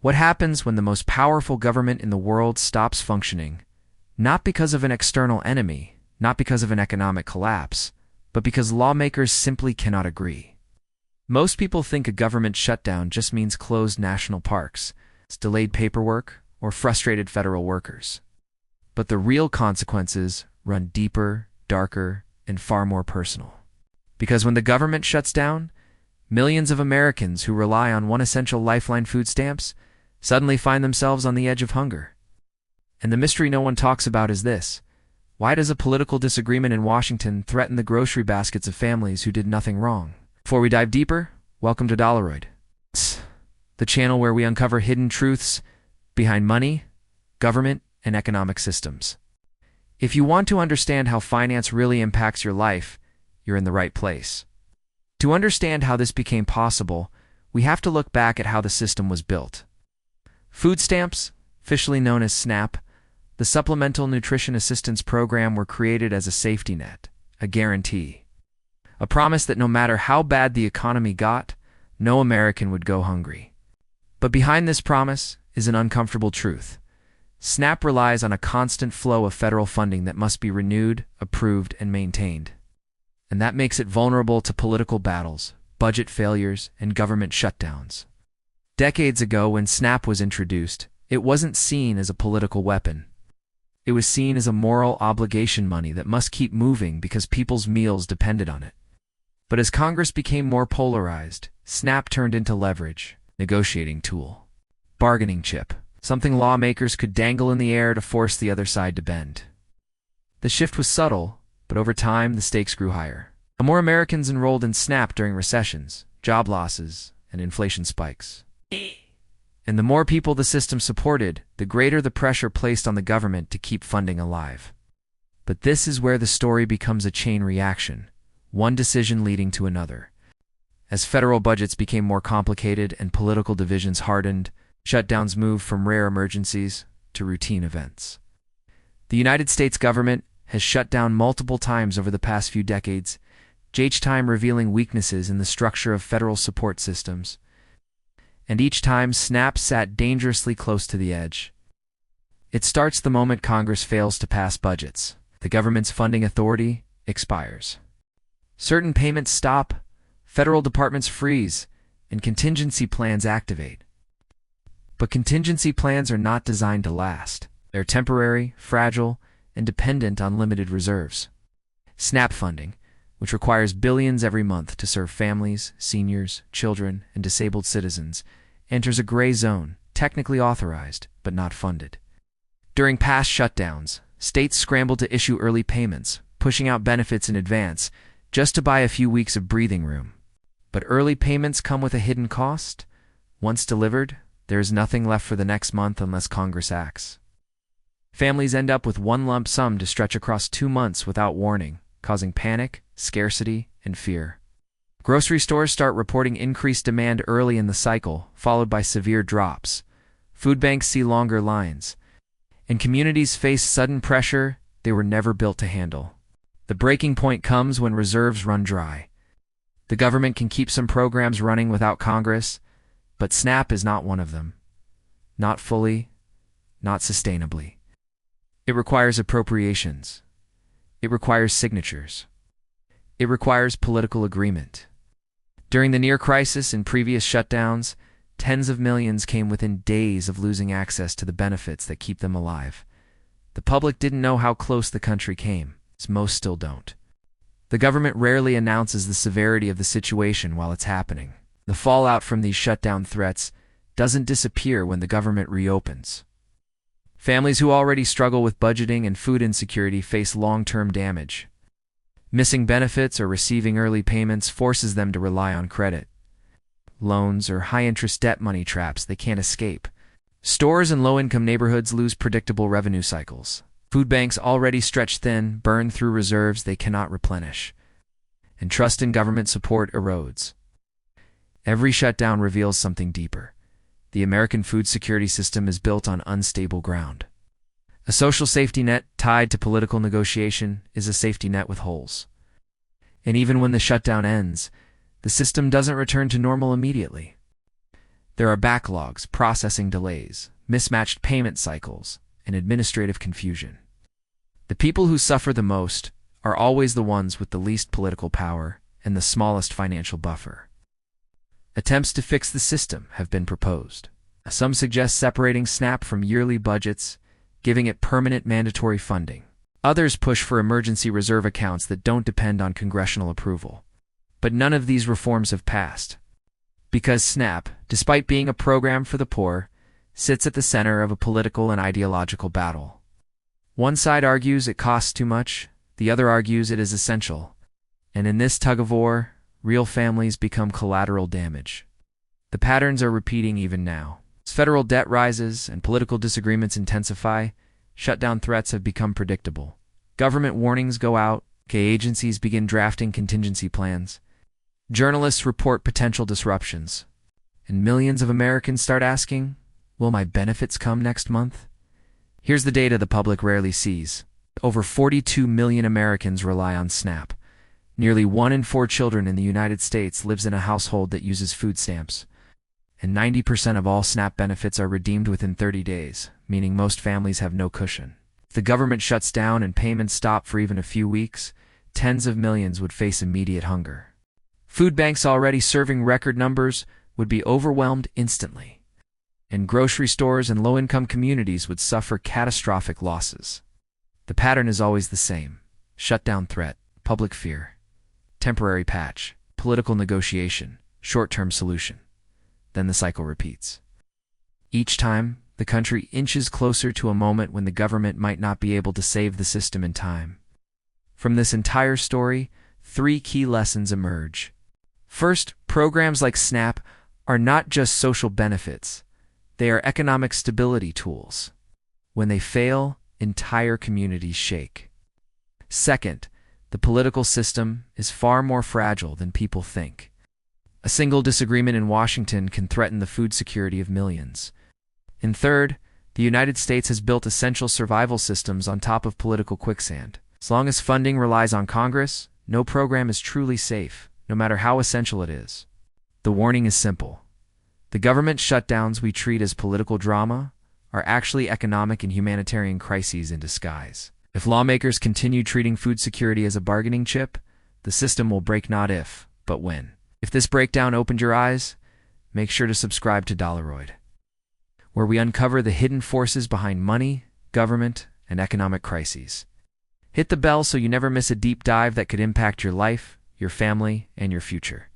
What happens when the most powerful government in the world stops functioning? Not because of an external enemy, not because of an economic collapse, but because lawmakers simply cannot agree. Most people think a government shutdown just means closed national parks, delayed paperwork, or frustrated federal workers. But the real consequences run deeper, darker, and far more personal. Because when the government shuts down, millions of Americans who rely on one essential lifeline, food stamps, suddenly find themselves on the edge of hunger. And the mystery no one talks about is this: why does a political disagreement in Washington threaten the grocery baskets of families who did nothing wrong? Before we dive deeper, welcome to Dollaroid, the channel where we uncover hidden truths behind money, government, and economic systems. If you want to understand how finance really impacts your life, you're in the right place. To understand how this became possible, we have to look back at how the system was built. Food stamps, officially known as SNAP, the Supplemental Nutrition Assistance Program, were created as a safety net, a guarantee, a promise that no matter how bad the economy got, no American would go hungry. But behind this promise is an uncomfortable truth. SNAP relies on a constant flow of federal funding that must be renewed, approved, and maintained. And that makes it vulnerable to political battles, budget failures, and government shutdowns. Decades ago, when SNAP was introduced, it wasn't seen as a political weapon. It was seen as a moral obligation, money that must keep moving because people's meals depended on it. But as Congress became more polarized, SNAP turned into leverage, negotiating tool, bargaining chip, something lawmakers could dangle in the air to force the other side to bend. The shift was subtle, but over time the stakes grew higher. The more Americans enrolled in SNAP during recessions, job losses, and inflation spikes. And the more people the system supported, the greater the pressure placed on the government to keep funding alive. But this is where the story becomes a chain reaction, one decision leading to another. As federal budgets became more complicated and political divisions hardened, shutdowns moved from rare emergencies to routine events. The United States government has shut down multiple times over the past few decades, each time revealing weaknesses in the structure of federal support systems. And each time, SNAP sat dangerously close to the edge. It starts the moment Congress fails to pass budgets. The government's funding authority expires. Certain payments stop, federal departments freeze, and contingency plans activate. But contingency plans are not designed to last. They're temporary, fragile, and dependent on limited reserves. SNAP funding, which requires billions every month to serve families, seniors, children, and disabled citizens, enters a gray zone, technically authorized, but not funded. During past shutdowns, states scrambled to issue early payments, pushing out benefits in advance, just to buy a few weeks of breathing room. But early payments come with a hidden cost. Once delivered, there is nothing left for the next month unless Congress acts. Families end up with one lump sum to stretch across 2 months without warning, causing panic, scarcity, and fear. Grocery stores start reporting increased demand early in the cycle, followed by severe drops. Food banks see longer lines, and communities face sudden pressure they were never built to handle. The breaking point comes when reserves run dry. The government can keep some programs running without Congress, but SNAP is not one of them. Not fully, not sustainably. It requires appropriations. It requires signatures. It requires political agreement. During the near crisis and previous shutdowns, tens of millions came within days of losing access to the benefits that keep them alive. The public didn't know how close the country came, as most still don't. The government rarely announces the severity of the situation while it's happening. The fallout from these shutdown threats doesn't disappear when the government reopens. Families who already struggle with budgeting and food insecurity face long-term damage. Missing benefits or receiving early payments forces them to rely on credit, loans, or high-interest debt money traps they can't escape. Stores in low-income neighborhoods lose predictable revenue cycles. Food banks already stretched thin burn through reserves they cannot replenish. And trust in government support erodes. Every shutdown reveals something deeper. The American food security system is built on unstable ground. A social safety net tied to political negotiation is a safety net with holes. And even when the shutdown ends, the system doesn't return to normal immediately. There are backlogs, processing delays, mismatched payment cycles, and administrative confusion. The people who suffer the most are always the ones with the least political power and the smallest financial buffer. Attempts to fix the system have been proposed. Some suggest separating SNAP from yearly budgets, giving it permanent mandatory funding. Others push for emergency reserve accounts that don't depend on congressional approval. But none of these reforms have passed. Because SNAP, despite being a program for the poor, sits at the center of a political and ideological battle. One side argues it costs too much, the other argues it is essential. And in this tug-of-war, real families become collateral damage. The patterns are repeating even now. As federal debt rises and political disagreements intensify, shutdown threats have become predictable. Government warnings go out, agencies begin drafting contingency plans. Journalists report potential disruptions. And millions of Americans start asking, will my benefits come next month? Here's the data the public rarely sees. Over 42 million Americans rely on SNAP. Nearly 1 in 4 children in the United States lives in a household that uses food stamps. And 90% of all SNAP benefits are redeemed within 30 days, meaning most families have no cushion. If the government shuts down and payments stop for even a few weeks, tens of millions would face immediate hunger. Food banks already serving record numbers would be overwhelmed instantly. And grocery stores and low-income communities would suffer catastrophic losses. The pattern is always the same: shutdown threat, public fear, temporary patch, political negotiation, short-term solution. Then the cycle repeats. Each time, the country inches closer to a moment when the government might not be able to save the system in time. From this entire story, 3 key lessons emerge. First, programs like SNAP are not just social benefits. They are economic stability tools. When they fail, entire communities shake. Second, the political system is far more fragile than people think. A single disagreement in Washington can threaten the food security of millions. And third, the United States has built essential survival systems on top of political quicksand. As long as funding relies on Congress, no program is truly safe, no matter how essential it is. The warning is simple. The government shutdowns we treat as political drama are actually economic and humanitarian crises in disguise. If lawmakers continue treating food security as a bargaining chip, the system will break not if, but when. If this breakdown opened your eyes, make sure to subscribe to Dollaroid, where we uncover the hidden forces behind money, government, and economic crises. Hit the bell so you never miss a deep dive that could impact your life, your family, and your future.